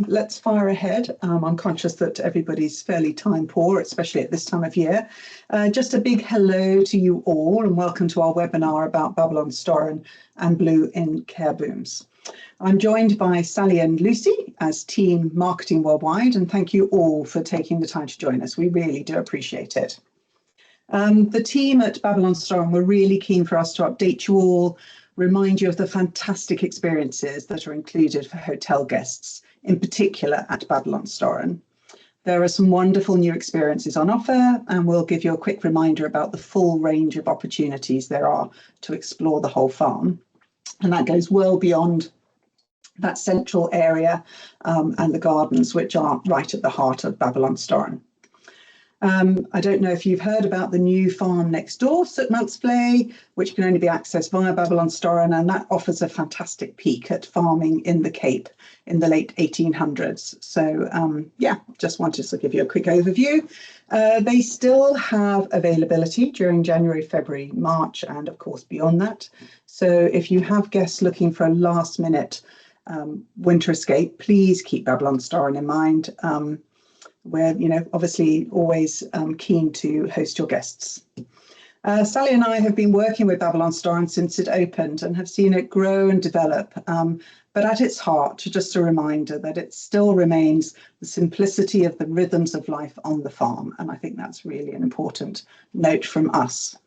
let's fire ahead. I'm conscious that everybody's fairly time poor, especially at this time of year. Just a big hello to you all and welcome to our webinar about Babylonstoren and Blou in care booms. I'm joined by Sally and Lucy as Team Marketing Worldwide, and thank you all for taking the time to join us. We really do appreciate it. The team at Babylonstoren were really keen for us to update you all, remind you of the fantastic experiences that are included for hotel guests, in particular at Babylonstoren. There are some wonderful new experiences on offer, and we'll give you a quick reminder about the full range of opportunities there are to explore the whole farm. And that goes well beyond that central area and the gardens, which are right at the heart of Babylonstoren. I don't know if you've heard about the new farm next door, Soetmelksvlei, which can only be accessed via Babylonstoren, and that offers a fantastic peek at farming in the Cape in the late 1800s. So yeah, just wanted to give you a quick overview. They still have availability during January, February, March, and of course beyond that. So if you have guests looking for a last minute winter escape, please keep Babylonstoren in mind. We're, obviously always keen to host your guests. Sally and I have been working with Babylonstoren since it opened and have seen it grow and develop. But at its heart, just a reminder that it still remains the simplicity of the rhythms of life on the farm. And I think that's really an important note from us.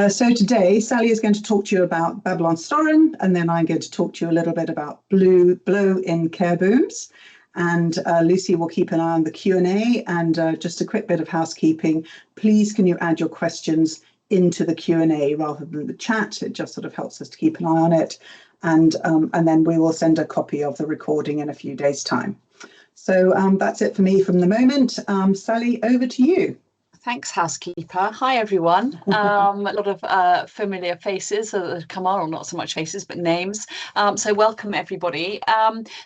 So today, Sally is going to talk to you about Babylonstoren, and then I'm going to talk to you a little bit about Blou in care booms. And Lucy will keep an eye on the Q&A. And just a quick bit of housekeeping, please can you add your questions into the Q&A rather than the chat? It just sort of helps us to keep an eye on it. And then we will send a copy of the recording in a few days' time. So that's it for me from the moment. Sally, over to you. Thanks, housekeeper. Hi, everyone. A lot of familiar faces that have come on, or not so much faces, but names. So welcome, everybody.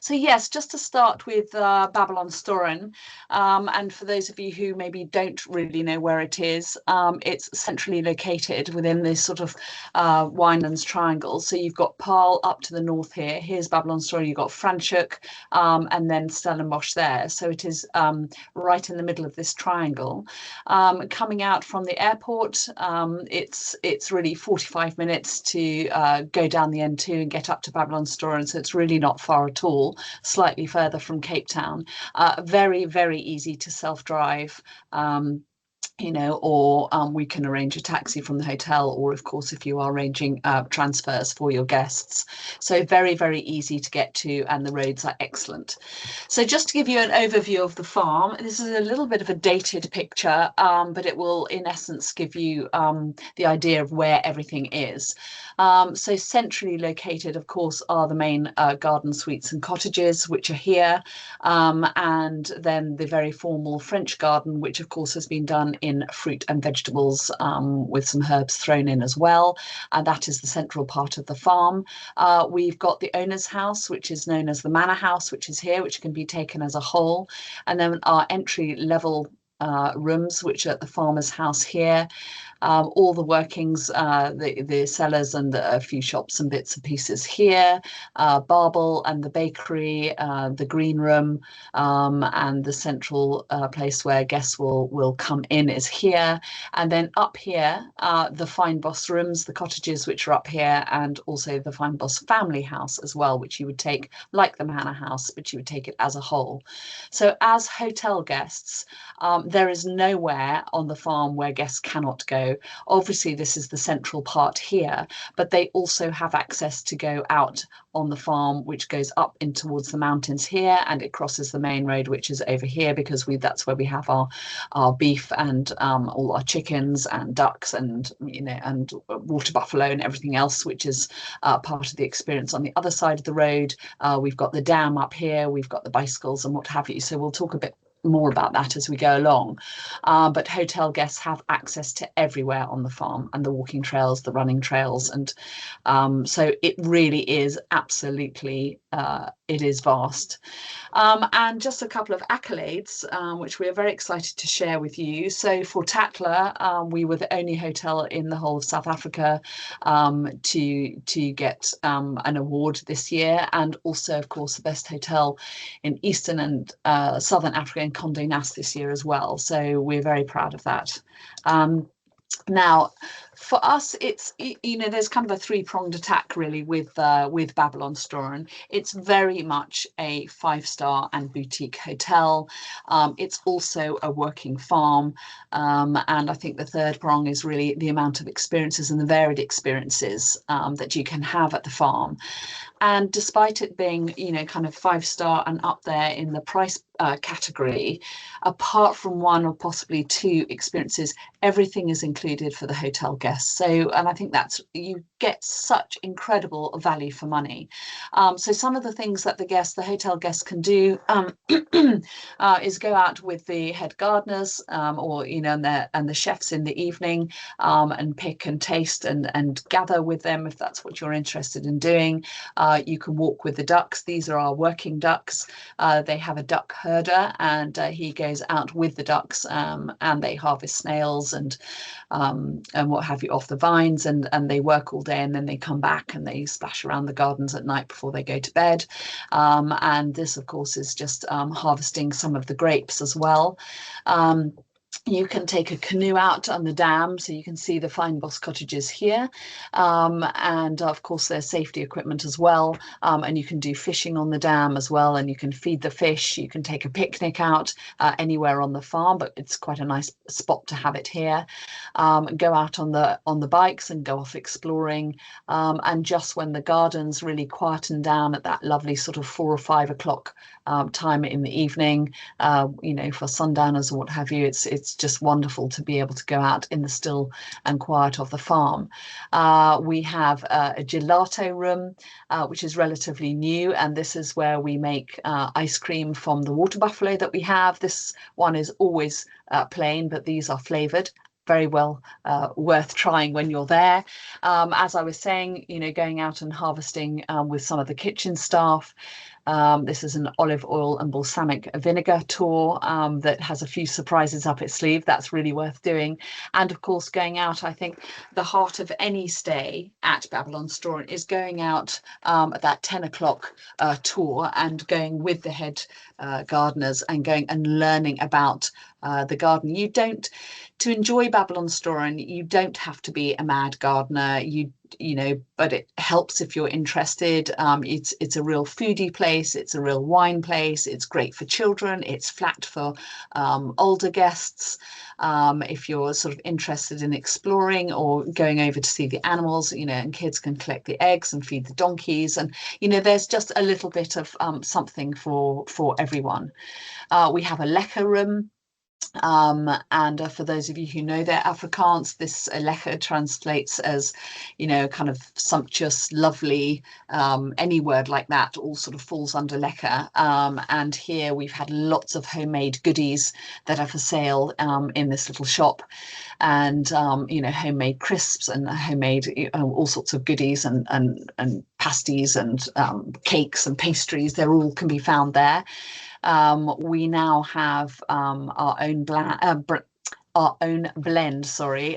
So yes, just to start with Babylonstoren, and for those of you who maybe don't really know where it is, it's centrally located within this sort of Winelands triangle. So you've got Paarl up to the north here. Here's Babylonstoren. You've got Franschhoek, and then Stellenbosch there. So it is right in the middle of this triangle. Coming out from the airport, it's really 45 minutes to go down the N2 and get up to Babylonstoren, so it's really not far at all, slightly further from Cape Town. Very, very easy to self-drive. Or we can arrange a taxi from the hotel, or of course if you are arranging transfers for your guests. So very, very easy to get to, and the roads are excellent. So just to give you an overview of the farm, this is a little bit of a dated picture, but it will in essence give you the idea of where everything is. So centrally located, of course, are the main garden suites and cottages, which are here, and then the very formal French garden, which of course has been done in fruit and vegetables with some herbs thrown in as well. And that is the central part of the farm. We've got the owner's house, which is known as the manor house, which is here, which can be taken as a whole. And then our entry level rooms, which are at the farmer's house here. All the workings, the cellars and a few shops and bits and pieces here, Barbel and the bakery, the green room, and the central place where guests will come in is here. And then up here, the Fynbos rooms, the cottages which are up here, and also the Fynbos family house as well, which you would take like the manor house, but you would take it as a whole. So as hotel guests, there is nowhere on the farm where guests cannot go. Obviously, this is the central part here, but they also have access to go out on the farm, which goes up in towards the mountains here, and it crosses the main road, which is over here, because that's where we have our beef and all our chickens and ducks and and water buffalo and everything else, which is part of the experience. On the other side of the road, we've got the dam up here, we've got the bicycles and what have you. So we'll talk a bit more about that as we go along, but hotel guests have access to everywhere on the farm, and the walking trails, the running trails, and so it really is absolutely is vast. And just a couple of accolades, which we are very excited to share with you. So for Tatler, we were the only hotel in the whole of South Africa to get an award this year, and also, of course, the best hotel in Eastern and Southern Africa in Condé Nast this year as well. So we're very proud of that. Now, for us, it's, you know, there's kind of a three-pronged attack really with Babylonstoren. It's very much a 5-star and boutique hotel. It's also a working farm, and I think the third prong is really the amount of experiences and the varied experiences that you can have at the farm. And despite it being, you know, kind of 5-star and up there in the price category, apart from one or possibly two experiences, everything is included for the hotel guests. So, and I think that's, you get such incredible value for money. So some of the things that the hotel guests can do is go out with the head gardeners or, you know, and the chefs in the evening and pick and taste and gather with them if that's what you're interested in doing. You can walk with the ducks. These are our working ducks. They have a duck herder, and he goes out with the ducks, and they harvest snails and what have you off the vines, and they work all day, and then they come back and they splash around the gardens at night before they go to bed. And this, of course, is just harvesting some of the grapes as well. You can take a canoe out on the dam, so you can see the Fine Boss cottages here, and of course there's safety equipment as well, and you can do fishing on the dam as well, and you can feed the fish. You can take a picnic out anywhere on the farm, but it's quite a nice spot to have it here. Go out on the bikes and go off exploring, and just when the gardens really quieten down at that lovely sort of 4 or 5 o'clock time in the evening, you know, for sundowners or what have you, it's just wonderful to be able to go out in the still and quiet of the farm. We have a gelato room, which is relatively new, and this is where we make ice cream from the water buffalo that we have. This one is always plain, but these are flavored. Very well worth trying when you're there. As I was saying, you know, going out and harvesting with some of the kitchen staff. This is an olive oil and balsamic vinegar tour that has a few surprises up its sleeve. That's really worth doing. And of course, going out, I think the heart of any stay at Babylonstoren is going out at that 10 o'clock tour and going with the head gardeners and going and learning about the garden. To enjoy Babylonstoren, you don't have to be a mad gardener. You know, but it helps if you're interested. It's a real foodie place. It's a real wine place. It's great for children. It's flat for older guests. If you're sort of interested in exploring or going over to see the animals, you know, and kids can collect the eggs and feed the donkeys. And, you know, there's just a little bit of something for everyone. We have a lekker room. And for those of you who know their Afrikaans, this lekker translates as, you know, kind of sumptuous, lovely, any word like that all sort of falls under lekker. And here we've had lots of homemade goodies that are for sale in this little shop, and you know, homemade crisps and homemade all sorts of goodies and pasties and cakes and pastries. They're all can be found there. We now have our own blend,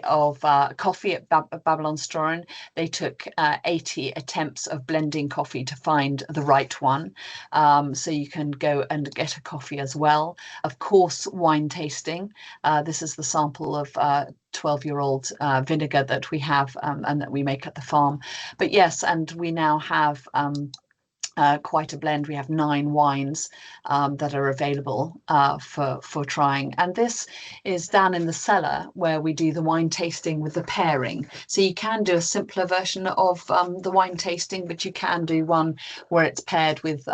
of coffee at Babylonstoren. They took 80 attempts of blending coffee to find the right one. So you can go and get a coffee as well. Of course, wine tasting. This is the sample of 12-year-old vinegar that we have and that we make at the farm. But yes, and we now have quite a blend. We have 9 wines that are available for trying, and this is down in the cellar where we do the wine tasting with the pairing. So you can do a simpler version of the wine tasting, but you can do one where it's paired with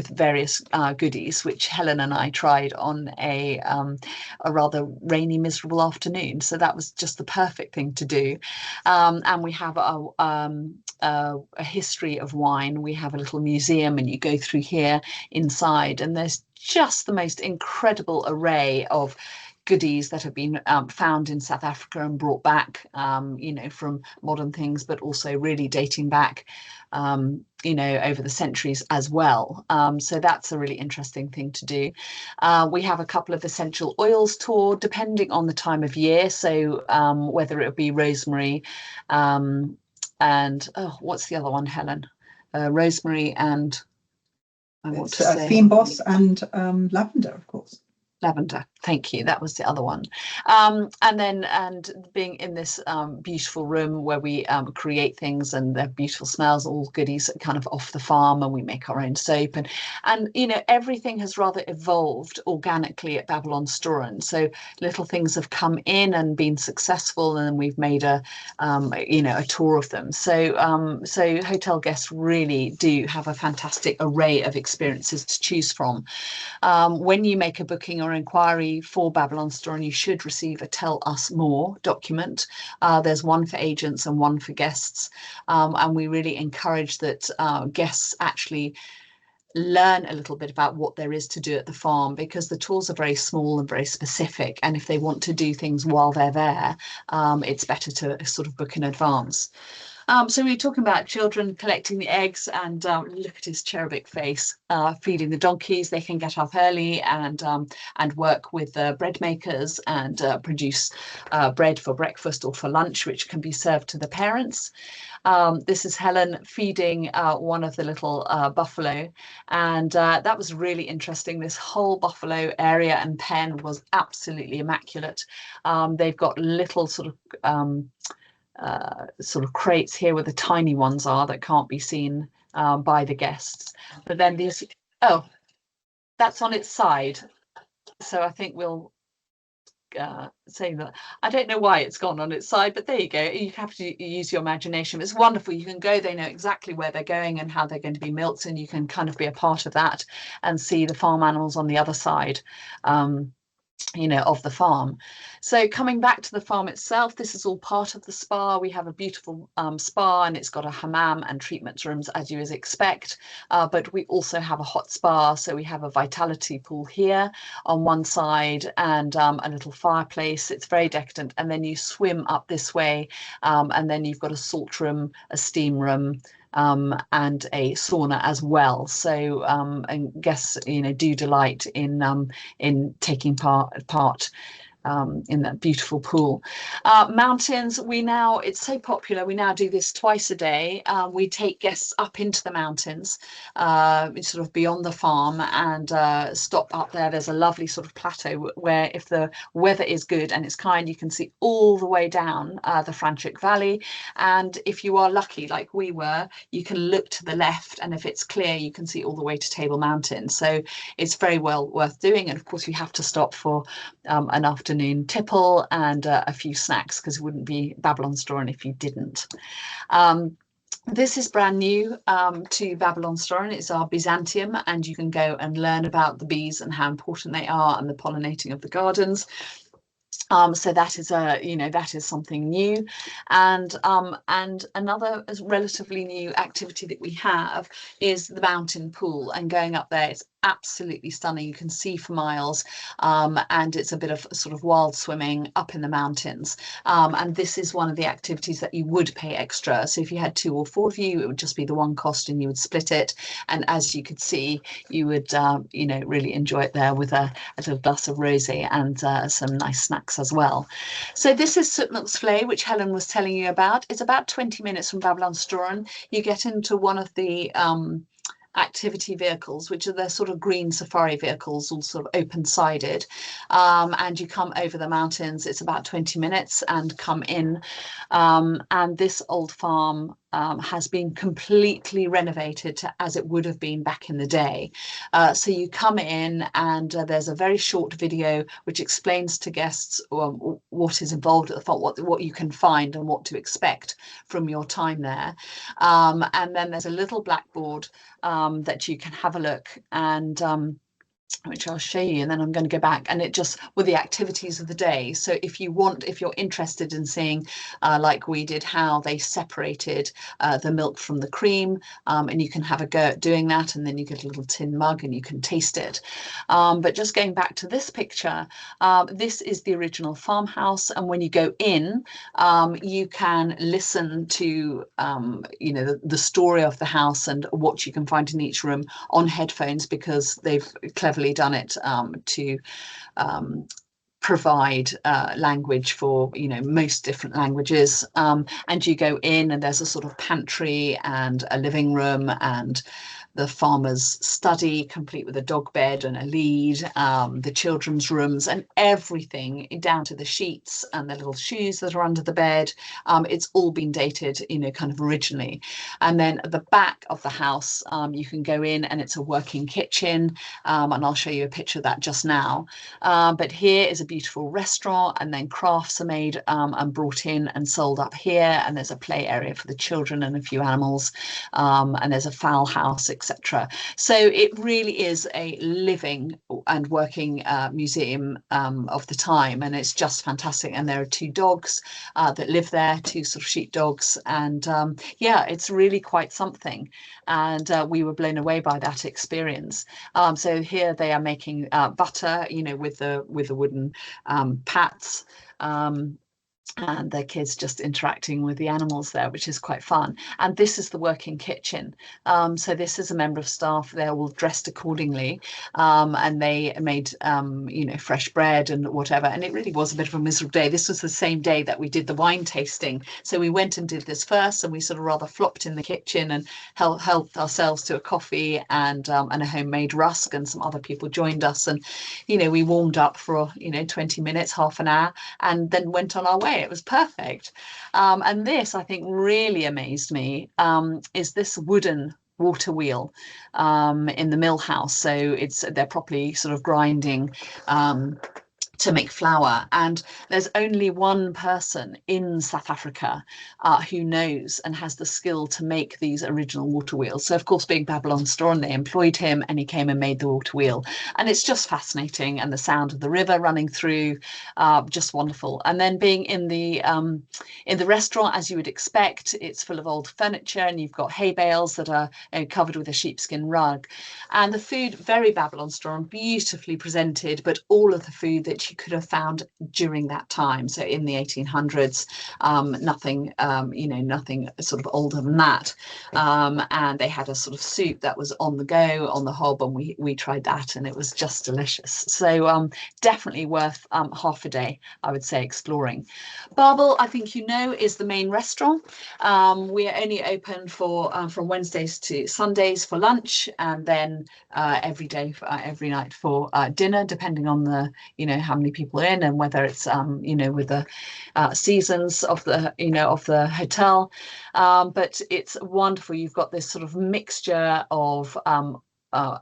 various goodies, which Helen and I tried on a rather rainy, miserable afternoon. So that was just the perfect thing to do. And we have a history of wine. We have a little museum, and you go through here inside, and there's just the most incredible array of goodies that have been found in South Africa and brought back, you know, from modern things, but also really dating back, you know, over the centuries as well. So that's a really interesting thing to do. We have a couple of essential oils tour, depending on the time of year. So whether it be rosemary and, oh, what's the other one, Helen? Rosemary and I want to say Fynbos and lavender, of course. Lavender, thank you. That was the other one. And being in this beautiful room where we create things and they're beautiful smells, all goodies kind of off the farm, and we make our own soap, and you know, everything has rather evolved organically at Babylonstoren. So little things have come in and been successful, and we've made a you know, a tour of them. So so hotel guests really do have a fantastic array of experiences to choose from. When you make a booking or inquiry for Babylonstoren, you should receive a Tell Us More document. There's one for agents and one for guests. And we really encourage that guests actually learn a little bit about what there is to do at the farm, because the tours are very small and very specific. And if they want to do things while they're there, it's better to sort of book in advance. So we were talking about children collecting the eggs, and look at his cherubic face, feeding the donkeys. They can get up early and work with the bread makers and produce bread for breakfast or for lunch, which can be served to the parents. This is Helen feeding one of the little buffalo, and that was really interesting. This whole buffalo area and pen was absolutely immaculate. They've got little sort of crates here where the tiny ones are that can't be seen by the guests. But then these, oh, that's on its side. So I think we'll say that. I don't know why it's gone on its side, but there you go. You have to use your imagination. It's wonderful. You can go, they know exactly where they're going and how they're going to be milked, and you can kind of be a part of that and see the farm animals on the other side. You know, of the farm. So coming back to the farm itself, this is all part of the spa. We have a beautiful spa, and it's got a hammam and treatment rooms, as you would expect, but we also have a hot spa. So we have a vitality pool here on one side, and a little fireplace. It's very decadent, and then you swim up this way, and then you've got a salt room, a steam room, and a sauna as well. So and guests, you know, do delight in taking part in that beautiful pool. Mountains, it's so popular, we now do this twice a day. We take guests up into the mountains, sort of beyond the farm, and stop up there. There's a lovely sort of plateau where, if the weather is good and it's kind, you can see all the way down the Franschhoek Valley. And if you are lucky, like we were, you can look to the left, and if it's clear, you can see all the way to Table Mountain. So it's very well worth doing. And of course, you have to stop for an afternoon tipple and a few snacks, because it wouldn't be Babylonstoren if you didn't. This is brand new to Babylonstoren. It's our Byzantium, and you can go and learn about the bees and how important they are, and the pollinating of the gardens. So that is that is something new, and another relatively new activity that we have is the mountain pool, and going up there, it's absolutely stunning. You can see for miles, and it's a bit of sort of wild swimming up in the mountains, and this is one of the activities that you would pay extra. So if you had 2 or 4 of you, it would just be the one cost, and you would split it, and as you could see, you would really enjoy it there with a little glass of rosé and some nice snacks as well. So this is Soetmilksvlei, which Helen was telling you about. It's about 20 minutes from Babylonstoren. You get into one of the activity vehicles, which are the sort of green safari vehicles, all sort of open-sided, and you come over the mountains. It's about 20 minutes and come in, and this old farm has been completely renovated to as it would have been back in the day. So you come in, and there's a very short video which explains to guests what is involved at the farm, what you can find and what to expect from your time there, and then there's a little blackboard that you can have a look, and which I'll show you, and then I'm going to go back, and it just with the activities of the day. So if you're interested in seeing, like we did, how they separated the milk from the cream, and you can have a go at doing that, and then you get a little tin mug and you can taste it. But just going back to this picture, this is the original farmhouse, and when you go in, you can listen to the story of the house and what you can find in each room on headphones, because they've cleverly done it to provide language for most different languages, and you go in and there's a sort of pantry and a living room and the farmer's study, complete with a dog bed and a lead, the children's rooms, and everything down to the sheets and the little shoes that are under the bed. It's all been dated, kind of originally. And then at the back of the house, you can go in and it's a working kitchen, and I'll show you a picture of that just now. But here is a beautiful restaurant, and then crafts are made and brought in and sold up here. And there's a play area for the children and a few animals, and there's a fowl house, etc. So it really is a living and working museum of the time, and it's just fantastic. And there are 2 dogs that live there, 2 sort of sheep dogs, and yeah, it's really quite something. And we were blown away by that experience. So here they are making butter, with the wooden pats. And the kids just interacting with the animals there, which is quite fun. And this is the working kitchen. So this is a member of staff. They're all dressed accordingly, and they made fresh bread and whatever. And it really was a bit of a miserable day. This was the same day that we did the wine tasting. So we went and did this first, and we sort of rather flopped in the kitchen and helped ourselves to a coffee and a homemade rusk, and some other people joined us. And we warmed up for 20 minutes, half an hour, and then went on our way. It was perfect. And this, I think, really amazed me, is this wooden water wheel in the mill house. So they're properly sort of grinding to make flour, and there's only one person in South Africa who knows and has the skill to make these original water wheels. So of course, being Babylonstoren, they employed him, and he came and made the water wheel, and it's just fascinating. And the sound of the river running through, just wonderful. And then being in the restaurant, as you would expect, it's full of old furniture, and you've got hay bales that are covered with a sheepskin rug, and the food very Babylonstoren, beautifully presented, but all of the food that you could have found during that time. So in the 1800s, nothing, nothing sort of older than that. And they had a sort of soup that was on the go, on the hob, and we tried that, and it was just delicious. So definitely worth half a day, I would say, exploring. Babel, I think is the main restaurant. We are only open for from Wednesdays to Sundays for lunch, and then every day, every night for dinner, depending on the how many people are in and whether it's with the seasons of the of the hotel. But it's wonderful. You've got this sort of mixture of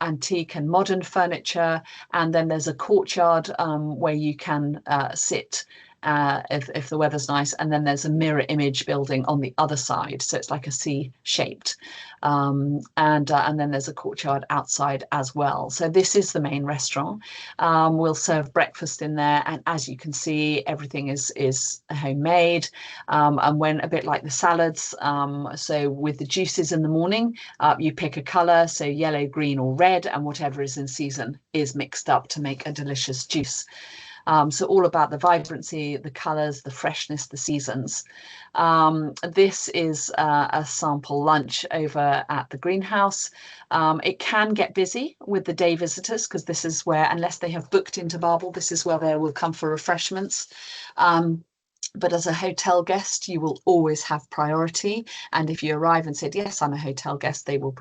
antique and modern furniture, and then there's a courtyard where you can sit if the weather's nice, and then there's a mirror image building on the other side, so it's like a C shaped, and then there's a courtyard outside as well. So this is the main restaurant. We'll serve breakfast in there, and as you can see, everything is homemade, and when a bit like the salads, so with the juices in the morning, you pick a color, so yellow, green or red, and whatever is in season is mixed up to make a delicious juice. So all about the vibrancy, the colours, the freshness, the seasons. This is a sample lunch over at the greenhouse. It can get busy with the day visitors, because this is where, unless they have booked into Babel, this is where they will come for refreshments. But as a hotel guest, you will always have priority. And if you arrive and said, yes, I'm a hotel guest, they will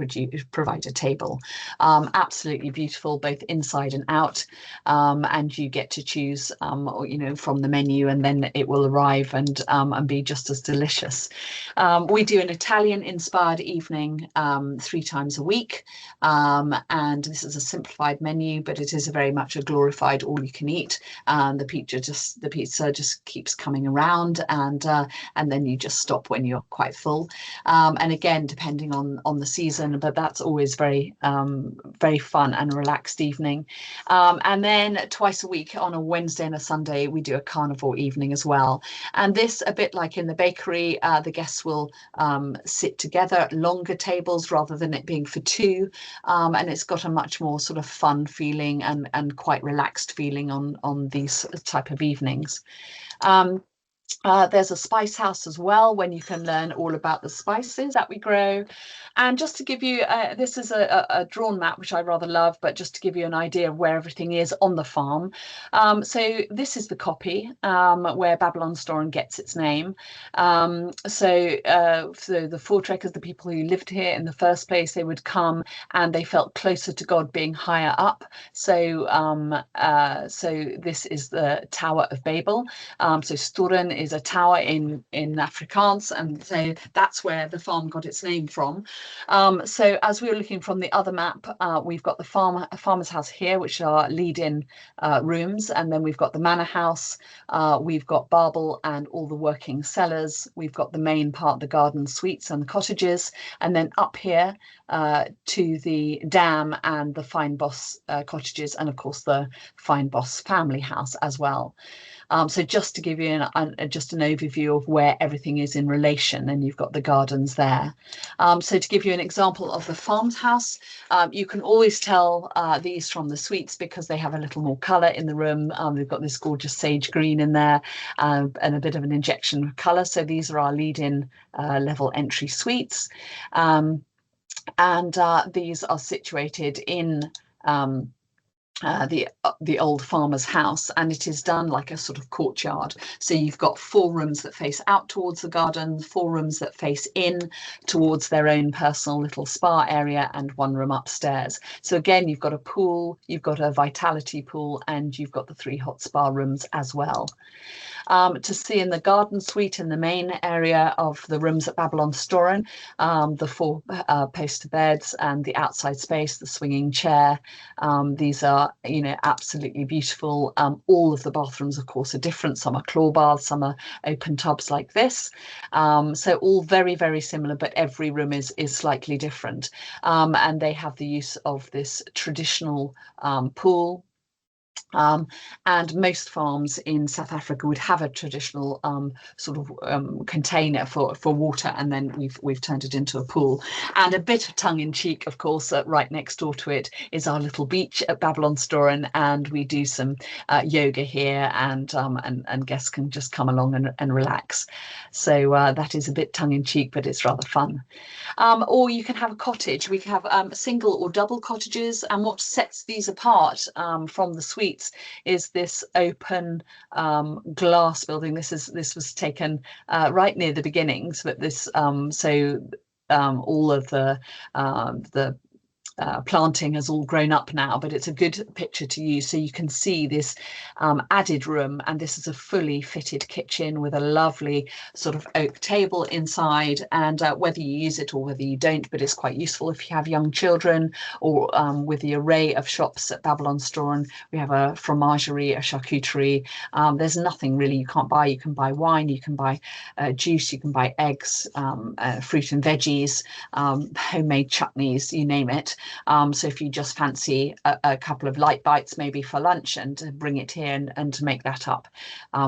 provide a table. Absolutely beautiful, both inside and out. And you get to choose, from the menu, and then it will arrive and be just as delicious. We do an Italian inspired evening 3 times a week. And this is a simplified menu, but it is very much a glorified all you can eat. And the pizza just keeps coming around. around, and then you just stop when you're quite full. And again, depending on the season, but that's always very very fun and relaxed evening. And then twice a week on a Wednesday and a Sunday, we do a carnival evening as well. And this, a bit like in the bakery, the guests will sit together at longer tables rather than it being for two. And it's got a much more sort of fun feeling and quite relaxed feeling on these type of evenings. There's a spice house as well, when you can learn all about the spices that we grow. And just to give you, this is a drawn map, which I rather love, but just to give you an idea of where everything is on the farm. So this is the copy where Babylonstoren gets its name. So the Voortrekkers, the people who lived here in the first place, they would come and they felt closer to God being higher up. So so this is the Tower of Babel. So Storen is a tower in Afrikaans, and so that's where the farm got its name from. So as we were looking from the other map, we've got the farmer's house here, which are lead-in rooms, and then we've got the manor house, we've got Babel and all the working cellars, we've got the main part, the garden suites and the cottages, and then up here to the dam and the Fynbos cottages, and of course the Fynbos family house as well. So just to give you just an overview of where everything is in relation, and you've got the gardens there. So to give you an example of the farmhouse, you can always tell these from the suites because they have a little more colour in the room. They've got this gorgeous sage green in there and a bit of an injection of colour. So these are our lead-in level entry suites. And these are situated in the old farmer's house, and it is done like a sort of courtyard. So you've got 4 rooms that face out towards the garden, 4 rooms that face in towards their own personal little spa area, and 1 room upstairs. So again, you've got a pool, you've got a vitality pool, and you've got the 3 hot spa rooms as well. To see in the garden suite in the main area of the rooms at Babylonstoren, the 4 poster beds and the outside space, the swinging chair. These are, you know, absolutely beautiful. All of the bathrooms, of course, are different. Some are claw baths, some are open tubs like this. So all very, very similar, but every room is slightly different. And they have the use of this traditional pool. And most farms in South Africa would have a traditional sort of container for water, and then we've turned it into a pool. And a bit of tongue-in-cheek, of course, right next door to it is our little beach at Babylonstoren, and we do some yoga here, and guests can just come along and relax. So that is a bit tongue-in-cheek, but it's rather fun. Or you can have a cottage. We can have single or double cottages, and what sets these apart from the suites is this open glass building. This was taken right near the beginnings, but this all of the planting has all grown up now, but it's a good picture to use. So you can see this added room, and this is a fully fitted kitchen with a lovely sort of oak table inside, and whether you use it or whether you don't, but it's quite useful if you have young children, or with the array of shops at Babylonstoren. We have a fromagerie, a charcuterie. There's nothing really you can't buy. You can buy wine, you can buy juice, you can buy eggs, fruit and veggies, homemade chutneys, you name it. So if you just fancy a couple of light bites maybe for lunch, and bring it here and to make that up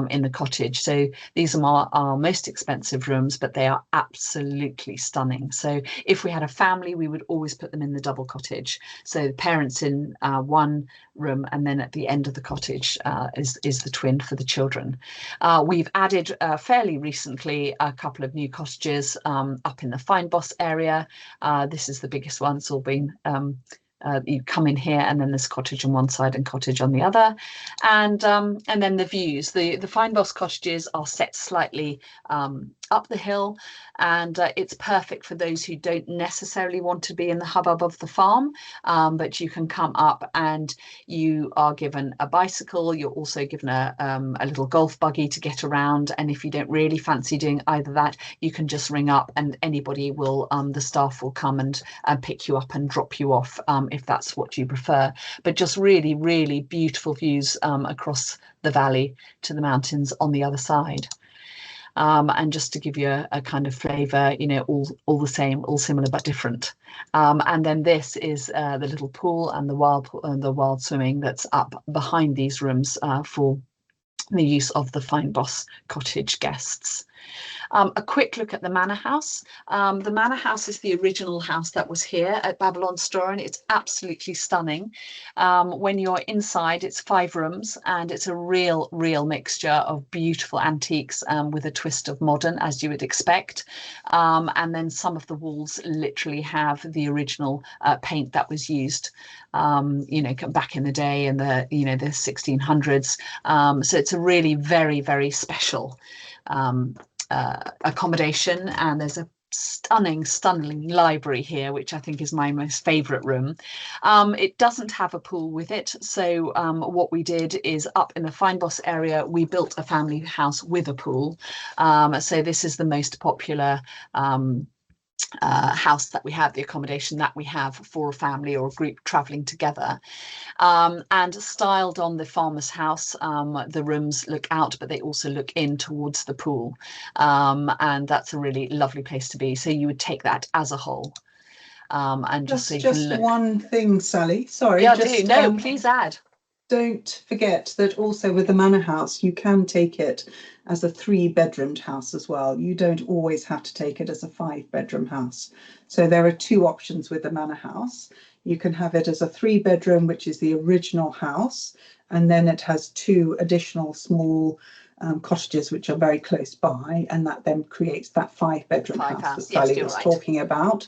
in the cottage. So these are our most expensive rooms, but they are absolutely stunning. So if we had a family, we would always put them in the double cottage. So the parents in 1 room, and then at the end of the cottage is the twin for the children. We've added fairly recently a couple of new cottages up in the Fynbos area. This is the biggest one. It's all been you come in here, and then there's cottage on one side and cottage on the other, and then the views. The Fynbos cottages are set slightly up the hill, and it's perfect for those who don't necessarily want to be in the hubbub of the farm, but you can come up and you are given a bicycle. You're also given a little golf buggy to get around, and if you don't really fancy doing either that, you can just ring up, and anybody will, the staff will come and pick you up and drop you off if that's what you prefer. But just really, really beautiful views across the valley to the mountains on the other side. And just to give you a kind of flavour, you know, all the same, all similar but different. And then this is the little pool and the wild swimming that's up behind these rooms for the use of the Fynbos cottage guests. A quick look at the manor house. The manor house is the original house that was here at Babylonstoren. It's absolutely stunning. When you're inside, it's 5 rooms, and it's a real mixture of beautiful antiques with a twist of modern, as you would expect. And then some of the walls literally have the original paint that was used, you know, back in the day in the, you know, the 1600s. So it's a really very special accommodation, and there's a stunning library here, which I think is my most favourite room. It doesn't have a pool with it, so what we did is up in the Fynbos area we built a family house with a pool. So this is the most popular house that we have, the accommodation that we have for a family or a group travelling together. And styled on the farmer's house, the rooms look out, but they also look in towards the pool, and that's a really lovely place to be. So you would take that as a whole. And just so you can look. One thing, Sally, sorry. Yeah, no, please add. Don't forget that also with the manor house, you can take it as a 3-bedroomed house as well. You don't always have to take it as a 5-bedroom house. So there are 2 options with the manor house. You can have it as a 3-bedroom, which is the original house, and then it has 2 additional small cottages which are very close by, and that then creates that 5-bedroom house that Sally was talking about.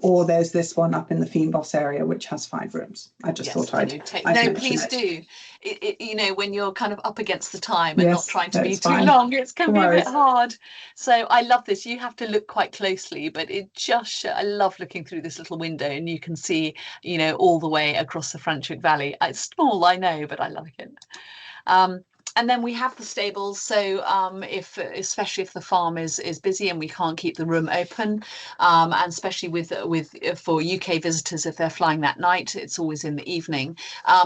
Or there's this one up in the Fynbos area which has 5 rooms. I just thought I'd no, please do. You know, when you're kind of up against the time and not trying to be too long, it can be a bit hard. So I love this. You have to look quite closely, but it just, I love looking through this little window, and you can see, you know, all the way across the Franschhoek Valley. It's small, I know, but I like it. And then we have the stables. So especially if the farm is busy and we can't keep the room open, and especially for UK visitors, if they're flying that night, it's always in the evening.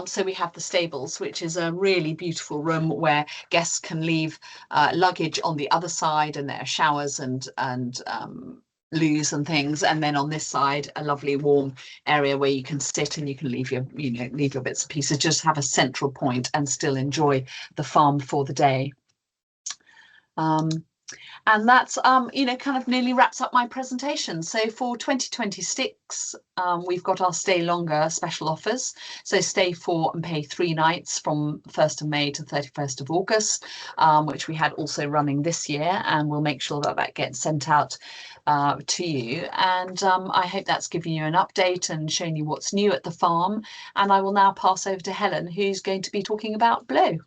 So we have the stables, which is a really beautiful room where guests can leave luggage on the other side, and there are showers and loos and things, and then on this side a lovely warm area where you can sit and you can leave your bits and pieces, just have a central point and still enjoy the farm for the day. And that's you know, kind of nearly wraps up my presentation. So for 2026 we've got our stay longer special offers. So stay 4 and pay 3 nights from 1st of May to 31st of August, which we had also running this year, and we'll make sure that that gets sent out to you. And I hope that's given you an update and shown you what's new at the farm. And I will now pass over to Helen, who's going to be talking about Blou.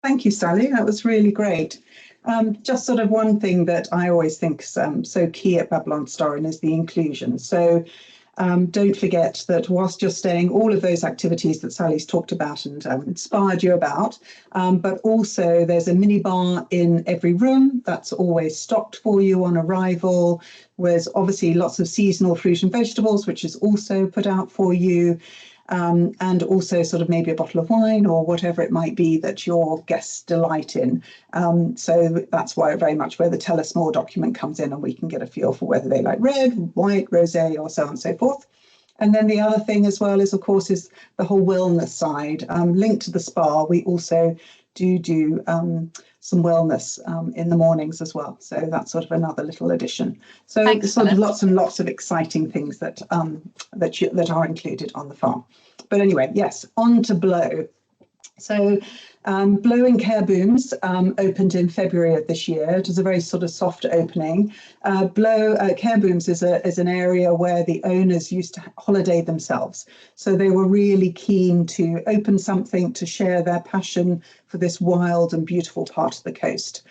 Thank you, Sally. That was really great. Just sort of one thing that I always think is so key at Babylonstoren is the inclusion. So don't forget that whilst you're staying, all of those activities that Sally's talked about and inspired you about, but also there's a mini bar in every room that's always stocked for you on arrival. There's obviously lots of seasonal fruit and vegetables, which is also put out for you. And also sort of maybe a bottle of wine or whatever it might be that your guests delight in. So that's very much where the Tell Us More document comes in, and we can get a feel for whether they like red, white, rosé, or so on and so forth. And then the other thing as well is, of course, is the whole wellness side. Linked to the spa, we also do some wellness in the mornings as well. So that's sort of another little addition. So there's sort of lots and lots of exciting things that that are included on the farm. But anyway, yes, on to Blou. So Blou in Care Booms opened in February of this year. It was a very sort of soft opening. Blou Care Booms is an area where the owners used to holiday themselves. So they were really keen to open something to share their passion for this wild and beautiful part of the coast.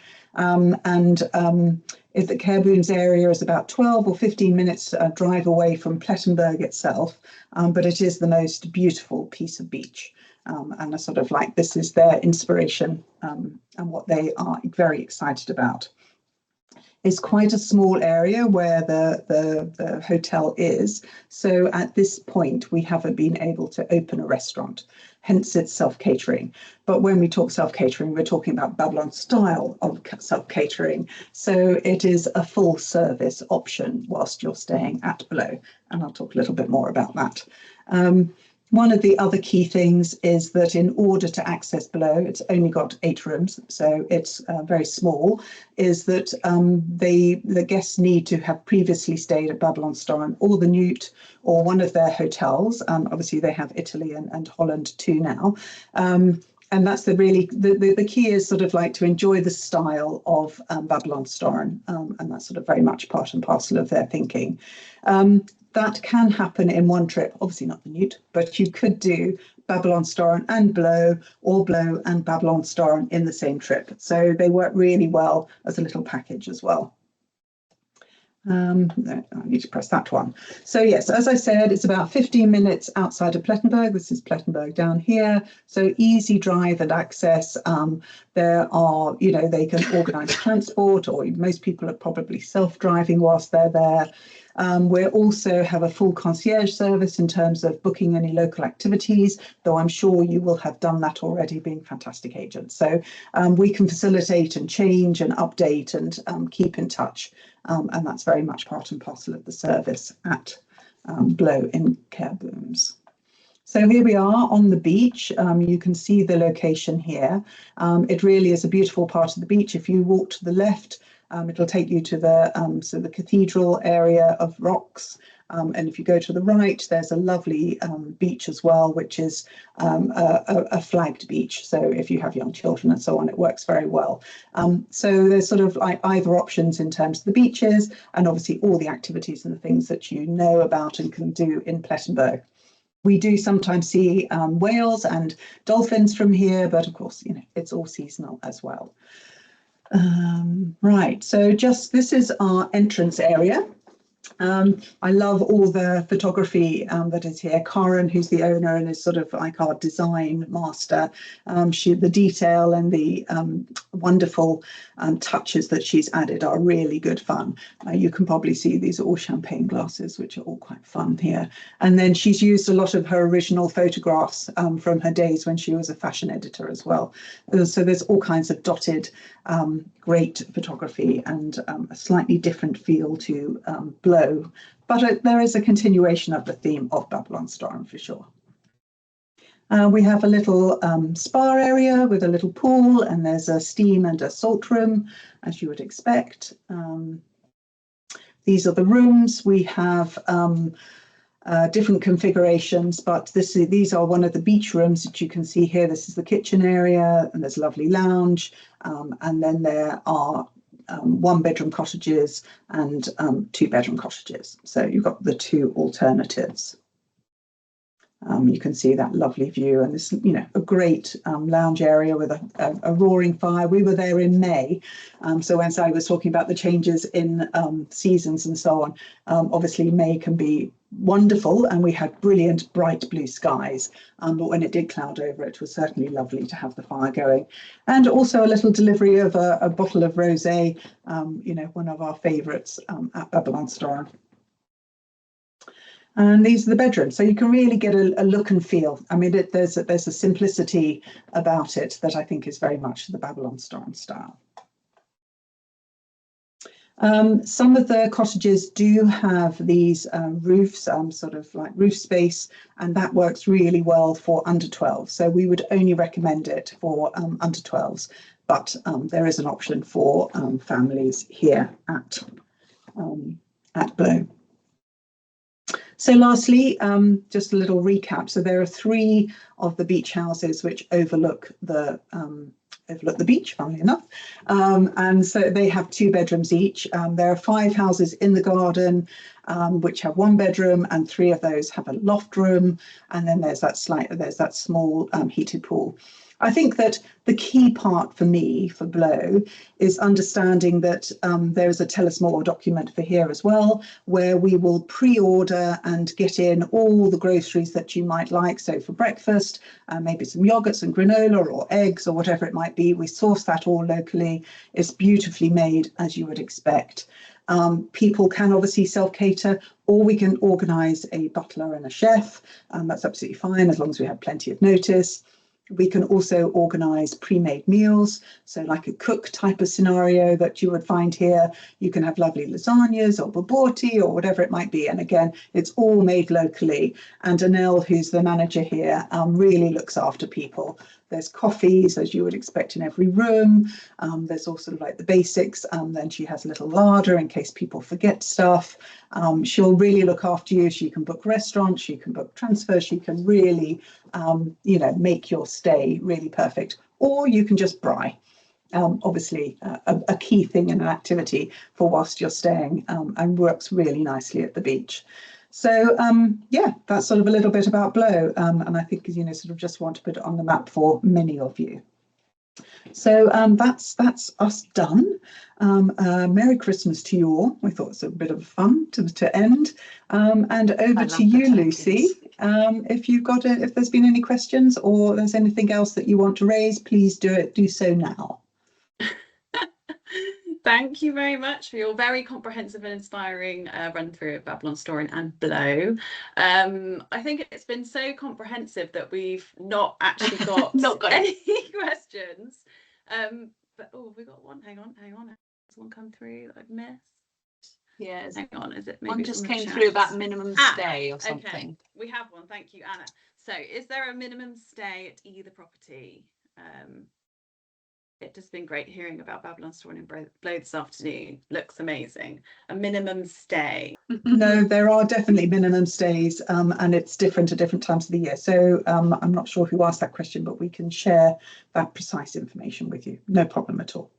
If the Care Booms area is about 12 or 15 minutes drive away from Plettenberg itself, but it is the most beautiful piece of beach. And a sort of like this is their inspiration and what they are very excited about. It's quite a small area where the hotel is. So at this point, we haven't been able to open a restaurant. hence it's self-catering. But when we talk self-catering, we're talking about Babylon style of self-catering. So it is a full service option whilst you're staying at Blou. And I'll talk a little bit more about that. One of the other key things is that in order to access Blou, it's only got 8 rooms, so it's very small, is that the guests need to have previously stayed at Babylonstoren or the Newt or one of their hotels. Obviously, they have Italy and Holland too now. And that's the key is sort of like to enjoy the style of Babylonstoren, and that's sort of very much part and parcel of their thinking. That can happen in one trip, obviously not the Newt, but you could do Babylonstoren and Blou, or Blou and Babylonstoren in the same trip. So they work really well as a little package as well. No, I need to press that one. So yes, as I said, it's about 15 minutes outside of Plettenberg. This is Plettenberg down here. So easy drive and access. There are, they can organise transport, or most people are probably self-driving whilst they're there. We also have a full concierge service in terms of booking any local activities, though I'm sure you will have done that already, being fantastic agents. So we can facilitate and change and update and keep in touch. And that's very much part and parcel of the service at Blou in Cairns. So here we are on the beach. You can see the location here. It really is a beautiful part of the beach. If you walk to the left, it'll take you to the cathedral area of rocks. And if you go to the right, there's a lovely beach as well, which is a flagged beach. So if you have young children and so on, it works very well. So there's sort of like either options in terms of the beaches, and obviously all the activities and the things that you know about and can do in Plettenberg. We do sometimes see whales and dolphins from here, but of course, it's all seasonal as well. Right, so this is our entrance area. I love all the photography that is here. Karen, who's the owner and is sort of like our design master, the detail and the wonderful touches that she's added are really good fun. You can probably see these are all champagne glasses, which are all quite fun here. And then she's used a lot of her original photographs from her days when she was a fashion editor as well. So there's all kinds of dotted, great photography and a slightly different feel to Blou, but there is a continuation of the theme of Babylonstoren for sure. We have a little spa area with a little pool, and there's a steam and a salt room, as you would expect. These are the rooms. We have different configurations, but these are one of the beach rooms that you can see here. This is the kitchen area, and there's a lovely lounge, and then there are 1-bedroom cottages and 2-bedroom cottages. So you've got the 2 alternatives. You can see that lovely view, and this, a great lounge area with a roaring fire. We were there in May, so when I was talking about the changes in seasons and so on, obviously May can be wonderful, and we had brilliant bright blue skies, but when it did cloud over, it was certainly lovely to have the fire going. And also a little delivery of a bottle of rosé, one of our favourites at Babylonstoren. And these are the bedrooms, so you can really get a look and feel. I mean, there's a simplicity about it that I think is very much the Babylonstoren style. Some of the cottages do have these roofs, sort of like roof space, and that works really well for under 12. So we would only recommend it for under 12s, but there is an option for families here at Blou. So lastly, just a little recap. So there are 3 of the beach houses which overlook the beach, funnily enough. And so they have 2 bedrooms each. There are 5 houses in the garden, which have 1 bedroom, and 3 of those have a loft room. And then there's that small heated pool. I think that the key part for me, for Blou, is understanding that there is a Tell Us More document for here as well, where we will pre-order and get in all the groceries that you might like. So for breakfast, maybe some yogurts and granola or eggs or whatever it might be. We source that all locally. It's beautifully made, as you would expect. People can obviously self-cater, or we can organise a butler and a chef. That's absolutely fine as long as we have plenty of notice. We can also organise pre-made meals, so like a cook type of scenario that you would find here. You can have lovely lasagnas or bobotti or whatever it might be. And again, it's all made locally. And Anel, who's the manager here, really looks after people. There's coffees, as you would expect in every room. There's all sort of like the basics. Then she has a little larder in case people forget stuff. She'll really look after you. She can book restaurants, she can book transfers, she can really, make your stay really perfect. Or you can just braai. Obviously, a key thing in an activity for whilst you're staying, and works really nicely at the beach. So yeah, that's sort of a little bit about Blou, and I think sort of just want to put it on the map for many of you. So that's us done. Merry Christmas to you all. We thought it was a bit of fun to end. And over to you, Lucy. If there's been any questions or there's anything else that you want to raise, please do so now. Thank you very much for your very comprehensive and inspiring run through of Babylonstoren and Blou. I think it's been so comprehensive that we've not actually got, any questions. But we got one. Hang on. Has one come through that I've missed? Yes. Hang on. Is it maybe one just came through about minimum stay or something? Okay. We have one. Thank you, Anna. So, is there a minimum stay at either property? It's just been great hearing about Babylonstoren and Blou this afternoon. Looks amazing. A minimum stay. No, there are definitely minimum stays, and it's different at different times of the year. So I'm not sure who asked that question, but we can share that precise information with you. No problem at all.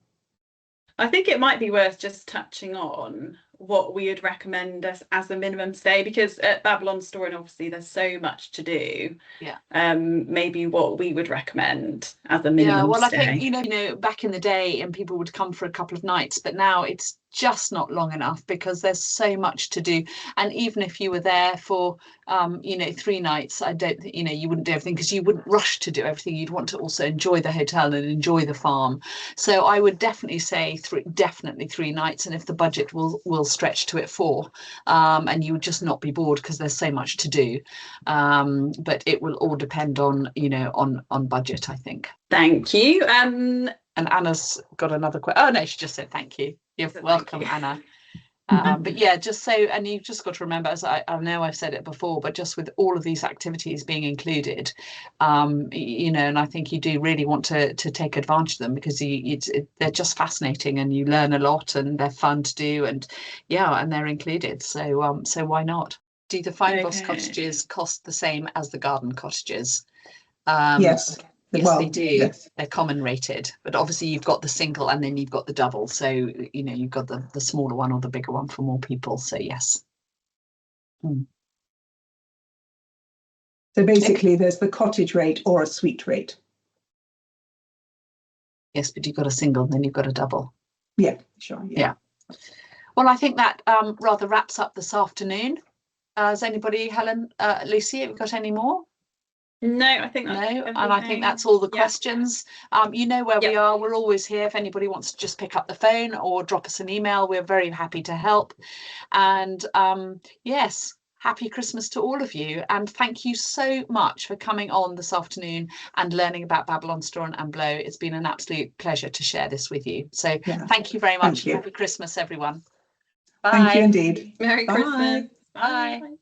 I think it might be worth just touching on what we would recommend as a minimum stay, because at Babylonstoren obviously there's so much to do. Yeah. Maybe what we would recommend as a minimum stay. I think back in the day and people would come for a couple of nights, but now it's just not long enough because there's so much to do. And even if you were there for 3 nights, I don't you wouldn't do everything because you wouldn't rush to do everything. You'd want to also enjoy the hotel and enjoy the farm. So I would definitely say definitely 3 nights, and if the budget will stretch to it 4, and you would just not be bored because there's so much to do. But it will all depend on on budget, I think. Thank you. And Anna's got another question. Oh no, she just said thank you. You're welcome, Anna. But yeah, just so, and you've just got to remember, as I know I've said it before, but just with all of these activities being included, and I think you do really want to take advantage of them because they're just fascinating and you learn a lot and they're fun to do, and they're included. So so why not? Do the Fine Boss cottages cost the same as the garden cottages? Yes. Yes, they do. Yes. They're common rated, but obviously you've got the single and then you've got the double. So, you've got the smaller one or the bigger one for more people. So, yes. So basically there's the cottage rate or a suite rate. Yes, but you've got a single and then you've got a double. Yeah, sure. Yeah. Well, I think that rather wraps up this afternoon. Has anybody, Helen, Lucy, have you got any more? No, I think that's everything. And I think that's all the questions. You know where we are. We're always here. If anybody wants to just pick up the phone or drop us an email, we're very happy to help. And yes, happy Christmas to all of you. And thank you so much for coming on this afternoon and learning about Babylonstoren and Blou. It's been an absolute pleasure to share this with you. So thank you very much. Happy Christmas, everyone. Bye. Thank you indeed. Merry Christmas. Bye. Bye.